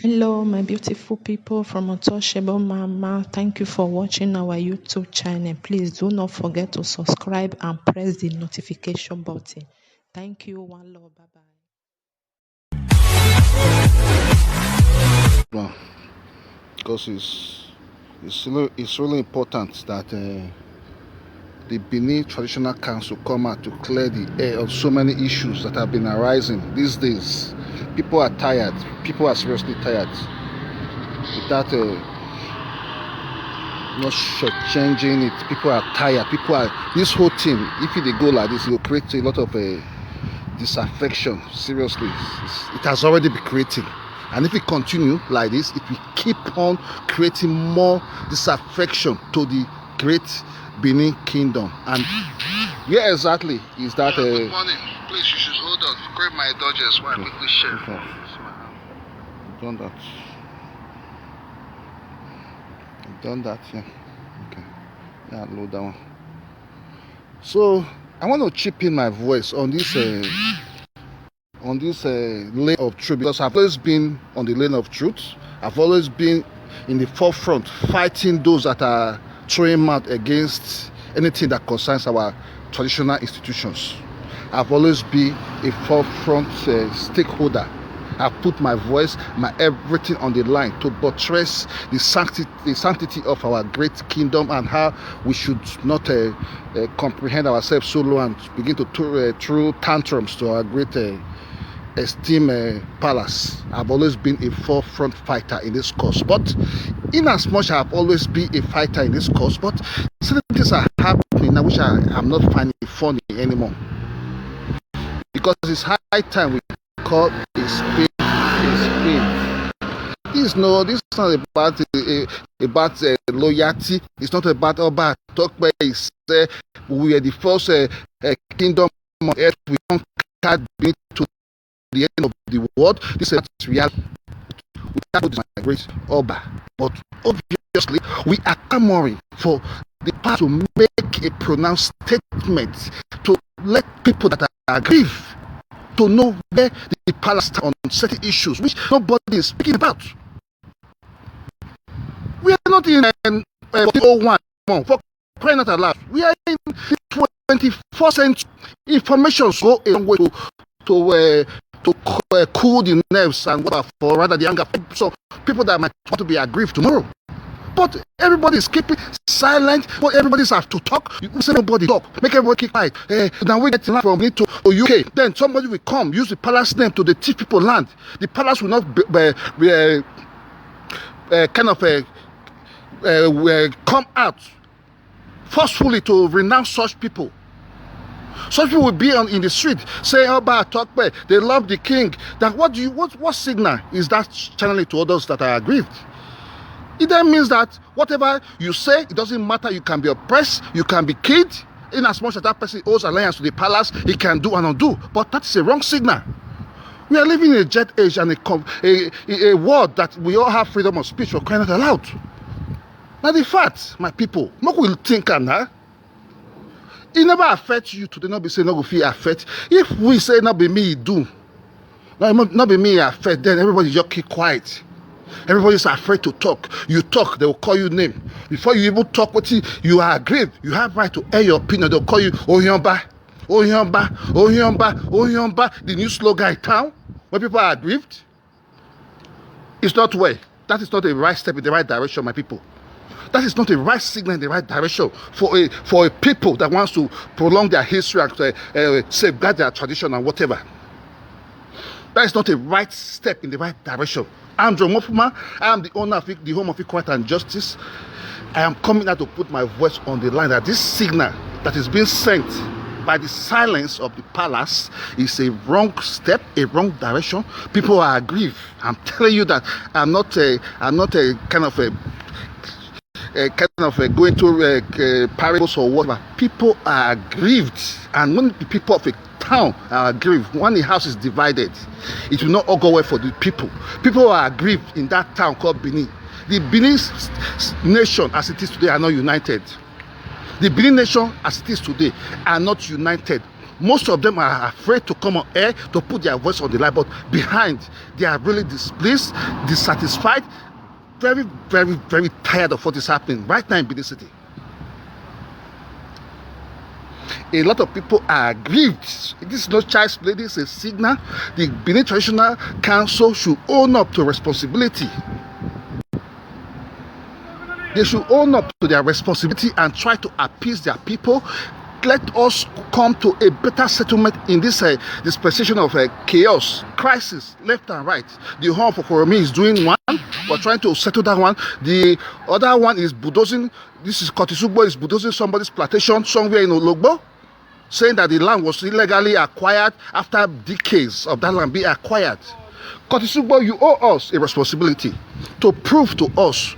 Hello, my beautiful people from Untouchable Mama. Thank you for watching our YouTube channel. Please do not forget to subscribe and press the notification button. Thank you. One love. Bye bye. Well, because it's really important that the Benin Traditional Council come out to clear the air of so many issues that have been arising these days. People are tired. People are seriously tired. Without not changing it, people are tired. This whole thing, if they go like this, it will create a lot of disaffection. Seriously, it has already been creating. And if it continue like this, it will keep on creating more disaffection to the great Benin Kingdom. And where exactly is that? Good morning. Please, you should hold on. Grab my Dodgers while I quickly share. Okay. Done that, yeah. Okay. Yeah, load that one. So I want to chip in my voice on this lane of truth, because I've always been on the lane of truth. I've always been in the forefront fighting those that are throwing out against anything that concerns our traditional institutions. I've always been a forefront stakeholder. I put my voice, my everything on the line to buttress the sanctity of our great kingdom, and how we should not comprehend ourselves so low and begin to throw tantrums to our great esteemed palace. I've always been a forefront fighter in this cause. But in as much I've always been a fighter in this cause, but certain things are happening now which I'm not finding funny anymore. Because it's high time we call a spade a spade. This is not about loyalty. It's not about talk where we are the first kingdom on earth. We conquered to the end of the world. This is reality. We can't do my great Oba, but obviously we are clamoring for the power to make a pronounced statement to let people that are aggrieved to know where the palace stand on certain issues which nobody is speaking about. We are not in 1401 for crying out aloud. We are in the 21st century. Information go a long way to cool the nerves and whatever, for rather the anger. So people that might want to be aggrieved tomorrow. But everybody is keeping silent. But everybody has to talk. You say nobody talk. Make everybody keep quiet. Now we get land from it to UK. Then somebody will come, use the palace name to teach people land. The palace will not come out forcefully to renounce such people. Such people will be in the street, say, "Oh, but talk bad. They love the king." Then what signal is that channeling to others that are aggrieved? It then means that whatever you say, it doesn't matter. You can be oppressed, you can be killed. In as much as that person owes alliance to the palace, he can do and undo. But that is a wrong signal. We are living in a jet age and a world that we all have freedom of speech for crying out aloud. Now the fact, my people, what will think and it never affects you today. Not be saying no go feel affect. If we say not be me, do not be me affect, then everybody just keep quiet. Everybody's afraid to talk. You talk, they will call you name. Before you even talk what you are aggrieved, you have right to air your opinion. They'll call you Oyomba, Oyomba, Oyomba, Oyomba. The new slogan in town when people are aggrieved. It's not way. That is not a right step in the right direction, my people. That is not a right signal in the right direction for a people that wants to prolong their history and safeguard their tradition and whatever. That is not a right step in the right direction. I'm OMOFUMA. I am the owner of the Home of Equality and Justice. I am coming out to put my voice on the line that this signal that is being sent by the silence of the palace is a wrong step, a wrong direction. People are aggrieved. I'm telling you that I'm not a kind of going to parables or whatever. People are aggrieved, and when the people of a town are aggrieved, when the house is divided, it will not all go well for the people. People are aggrieved in that town called Benin. The Benin nation as it is today are not united. The Benin nation as it is today are not united. Most of them are afraid to come on air to put their voice on the line, but behind, they are really displeased, dissatisfied, very, very, very tired of what is happening right now in Benin City. A lot of people are aggrieved. This is not child's play, this is a signal. The Benin Traditional Council should own up to responsibility. They should own up to their responsibility and try to appease their people. Let us come to a better settlement in this dispensation of chaos, crisis, left and right. The Home for Koromi is doing one. We're trying to settle that one. The other one is bulldozing. This is Kotisugbo is bulldozing somebody's plantation somewhere in Ologbo, saying that the land was illegally acquired after decades of that land being acquired. Kotisugbo, you owe us a responsibility to prove to us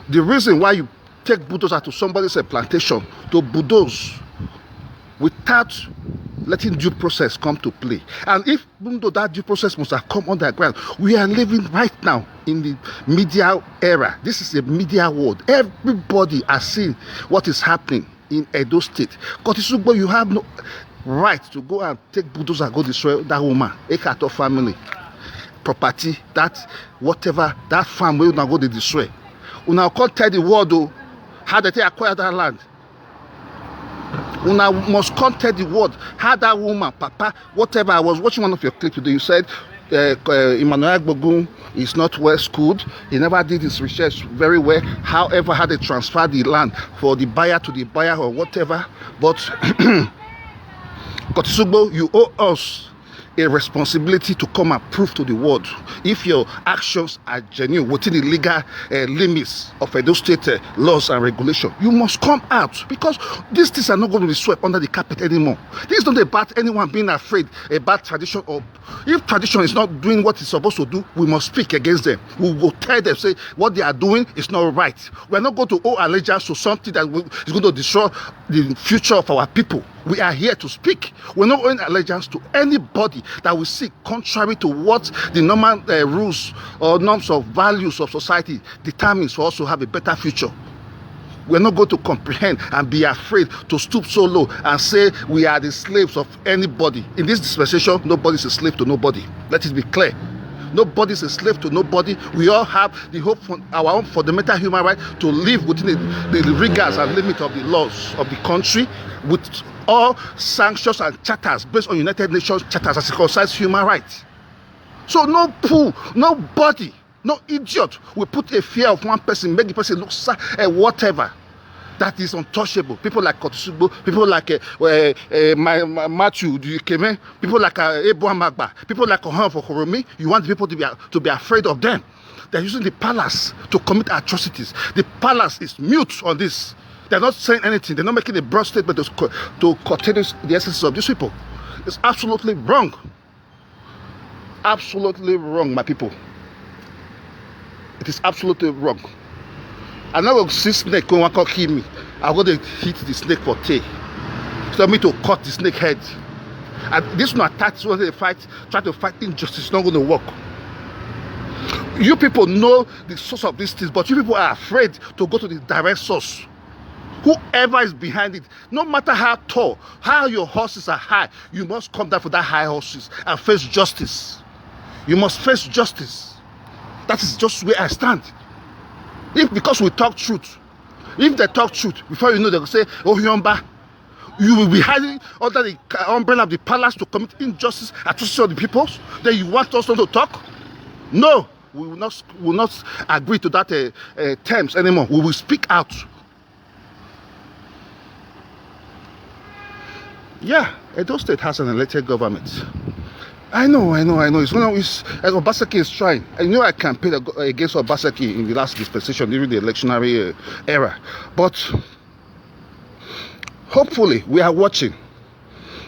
the reason why you take bulldozer to somebody's plantation to bulldoze without letting due process come to play. And even though that due process must have come on the ground, we are living right now in the media era. This is a media world. Everybody has seen what is happening in Edo State. Kotisugbo, you have no right to go and take bulldozer and go destroy that woman, Ekato family, property, that whatever, that farm will now go to destroy. Una can't tell the world though how they acquire that land. Una must contact the world how that woman, papa, whatever. I was watching one of your clips today. You said Emmanuel Agbogun is not well schooled. He never did his research very well. However, how they transfer the land for the buyer to the buyer or whatever. But Kotisugbo, you owe us a responsibility to come and prove to the world if your actions are genuine within the legal limits of Edo State laws and regulation. You must come out, because these things are not going to be swept under the carpet anymore. This is not about anyone being afraid about tradition, or if tradition is not doing what it's supposed to do, we must speak against them. We will tell them, say what they are doing is not right. We are not going to owe allegiance to something that is going to destroy the future of our people. We are here to speak. We're not owing allegiance to anybody that we seek contrary to what the normal rules or norms of values of society determines for us to have a better future. We're not going to comprehend and be afraid to stoop so low and say we are the slaves of anybody. In this dispensation, nobody is a slave to nobody. Let it be clear. Nobody is a slave to nobody. We all have the hope for our own fundamental human right to live within the rigors and limits of the laws of the country, with all sanctions and charters based on United Nations charters as it concerns human rights. So no fool, nobody, no idiot will put a fear of one person, make the person look whatever. That is untouchable. People like Kotisugbo, people like Matthew Dukeme, people like Ebo Magba, people like Ohon for Koromi. You want people to be afraid of them. They're using the palace to commit atrocities. The palace is mute on this. They're not saying anything. They're not making a broad statement to curtail the essence of these people. It's absolutely wrong. Absolutely wrong, my people. It is absolutely wrong. I'm not going to see snake going to kill me. I'm going to hit the snake for tail. So me to cut the snake head. And this one attacks when they fight, try to fight injustice. It's not going to work. You people know the source of these things, but you people are afraid to go to the direct source. Whoever is behind it, no matter how tall, how your horses are high, you must come down for that high horses and face justice. You must face justice. That is just where I stand. If because we talk truth, if they talk truth, before you know they will say, oh Yomba, you will be hiding under the umbrella of the palace to commit injustice, atrocity of the peoples. Then you want us not to talk? No, we will not agree to that terms anymore. We will speak out. Yeah, Edo State has an elected government. I know. It's one of his. Obaseki is trying. I know I campaigned against Obaseki in the last dispensation during the electionary era, but hopefully we are watching.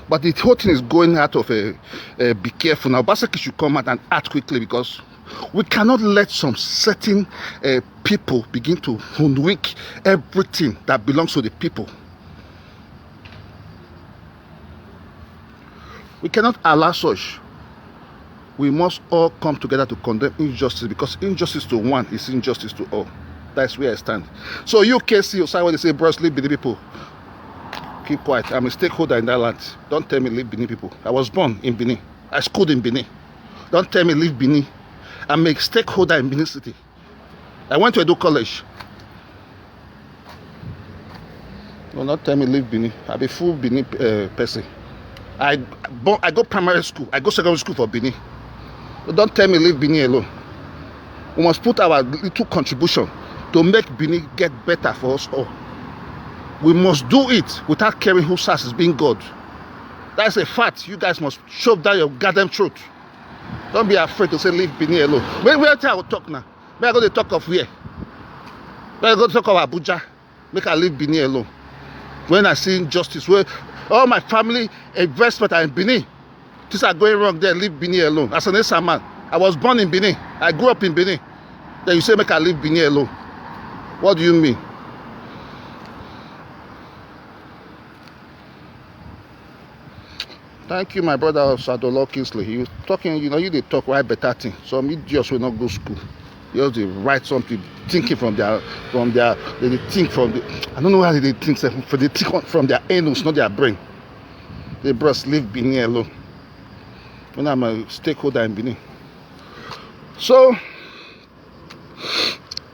But the whole thing is going out of be careful now. Obaseki should come out and act quickly, because we cannot let some certain people begin to hoodwink everything that belongs to the people. We cannot allow such. We must all come together to condemn injustice, because injustice to one is injustice to all. That's where I stand. So you KC, side when they say bros, leave the people. keep quiet. I'm a stakeholder in that land. Don't tell me leave Benin people. I was born in Benin. I schooled in Benin. Don't tell me leave Benin. I'm a stakeholder in Benin City. I went to Edo College. No, not tell me leave Benin. I'm a full Benin person. I go primary school. I go secondary school for Benin. So don't tell me leave Benin alone. We must put our little contribution to make Benin get better for us all. We must do it without caring whose house is being God. That's a fact. You guys must shove down your goddamn throat. Don't be afraid to say leave Benin alone. Where I will talk now? Where I go to talk of where? Where I go to talk of Abuja? Make I leave Benin alone. When I see injustice, where all my family investment are in Benin, things are going wrong there, leave Benin alone. As an Esa man, I was born in Benin. I grew up in Benin. Then you say make I leave Benin alone. What do you mean? Thank you, my brother Sadolo Kingsley. He was talking, you they talk right better thing. Some idiots will not go to school. You they write something, thinking from their, they think from the, I don't know how they think, they think from their anus, not their brain. They just leave Benin alone. When I'm a stakeholder in Benin. So,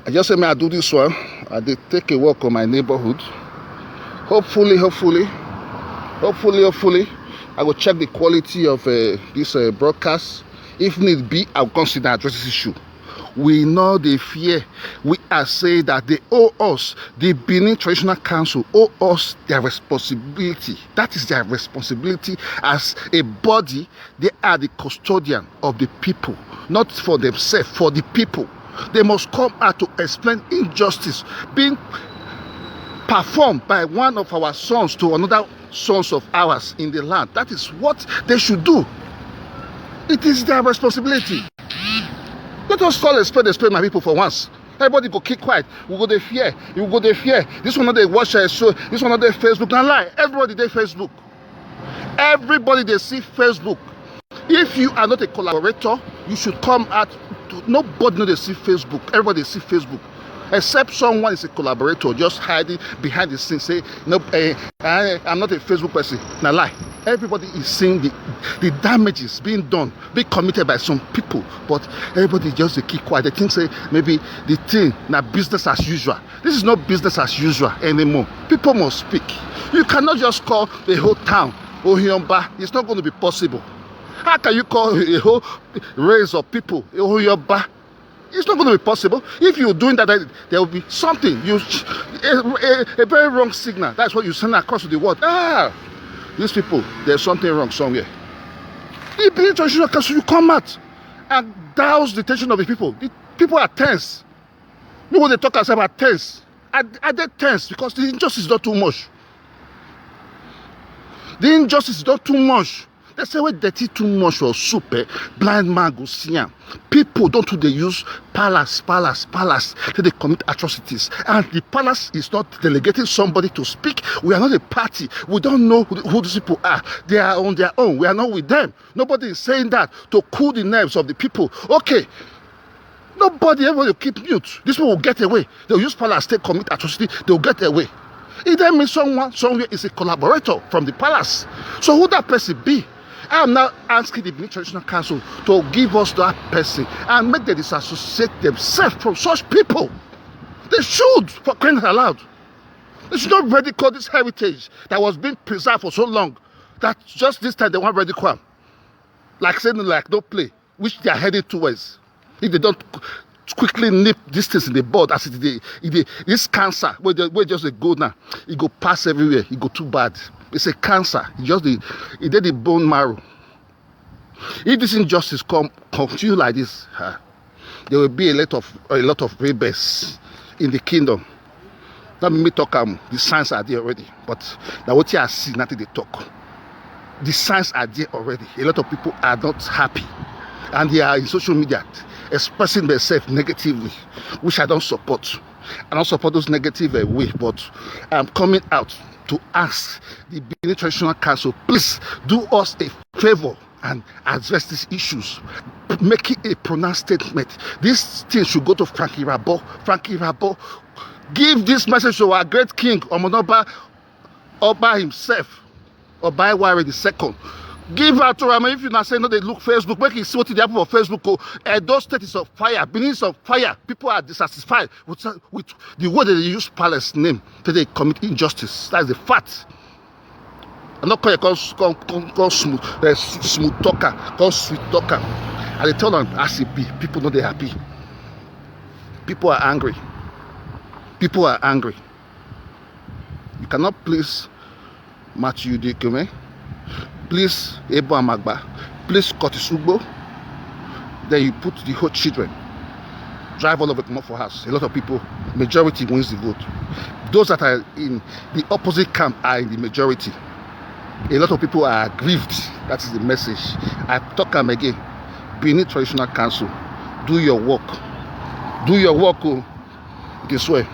I just say, may I do this one. I did take a walk on my neighborhood. Hopefully, I will check the quality of this broadcast. If need be, I'll consider address this issue. We know the fear. We are saying that they owe us, the Benin Traditional Council owe us their responsibility. That is their responsibility as a body. They are the custodian of the people, not for themselves, for the people. They must come out to explain injustice being performed by one of our sons to another sons of ours in the land. That is what they should do. It is their responsibility. Let us call a spade, my people, for once. Everybody go keep quiet. We go there fear. You go there fear. This one not they watch show. This one not they Facebook. Now lie. Everybody they Facebook. Everybody they see Facebook. If you are not a collaborator, you should come out. Nobody know they see Facebook. Everybody see Facebook. Except someone is a collaborator, just hiding behind the scenes, say, no, I'm not a Facebook person. Now lie. Everybody is seeing the damages being done, being committed by some people, but everybody just keep quiet. They think, say, maybe the thing, now business as usual. This is not business as usual anymore. People must speak. You cannot just call the whole town Ohiomba. It's not going to be possible. How can you call a whole race of people Ohiomba? It's not going to be possible. If you're doing that, there will be something. A very wrong signal. That's what you send across to the world. These people, there's something wrong somewhere. The Benin Traditional Council, you come out and douse the tension of the people. The people are tense. You know when they talk about tense. Are they tense? Because the injustice is not too much. The injustice is not too much. They say when dirty too much for soup, blind man go see am. People don't do they use palace. They commit atrocities. And the palace is not delegating somebody to speak. We are not a party. We don't know who these people are. They are on their own. We are not with them. Nobody is saying that to cool the nerves of the people. Okay. Everybody will keep mute. These people will get away. They'll use palace, they commit atrocity, they'll get away. It then means someone somewhere is a collaborator from the palace. So who that person be? I am now asking the Benin Traditional Council to give us that person and make them disassociate themselves from such people. They should, for crying out loud. They should not ridicule this heritage that was being preserved for so long that just this time they want ridicule. Like saying like no play, which they are headed towards. If they don't quickly nip these things in the bud, as this cancer, where just they go now, it go pass everywhere, it go too bad. It's a cancer. It did the bone marrow. If this injustice continue like this, there will be a lot of rebels in the kingdom. Not me talk. The signs are there already. But now what you see, nothing they talk. The signs are there already. A lot of people are not happy, and they are in social media expressing themselves negatively, which I don't support. I don't support those negative ways, but I'm coming out to ask the Benin Traditional Council, please do us a favor and address these issues. Making a pronounced statement. This thing should go to Frankie Rabo. Frankie Rabo, give this message to our great king, Omonoba Oba himself, Oba Iware II, give her to him. If you not say no, they look Facebook, make it see what they happen for Facebook. Those State is on fire, Benin is on fire. People are dissatisfied with the way they use Palace name that they commit injustice. That's the fact. I'm not calling call smooth talker, call sweet talker. And they tell them as it be, people know they're happy. People are angry. People are angry. You cannot please Matthew Dikume, please Ebo Amagba, please Curtis Ugbo. Then you put the whole children, drive all of it, come up for house. A lot of people, majority wins the vote. Those that are in the opposite camp are in the majority. A lot of people are aggrieved. That is the message. I talk them again. Benin Traditional Council, do your work. Do your work this way.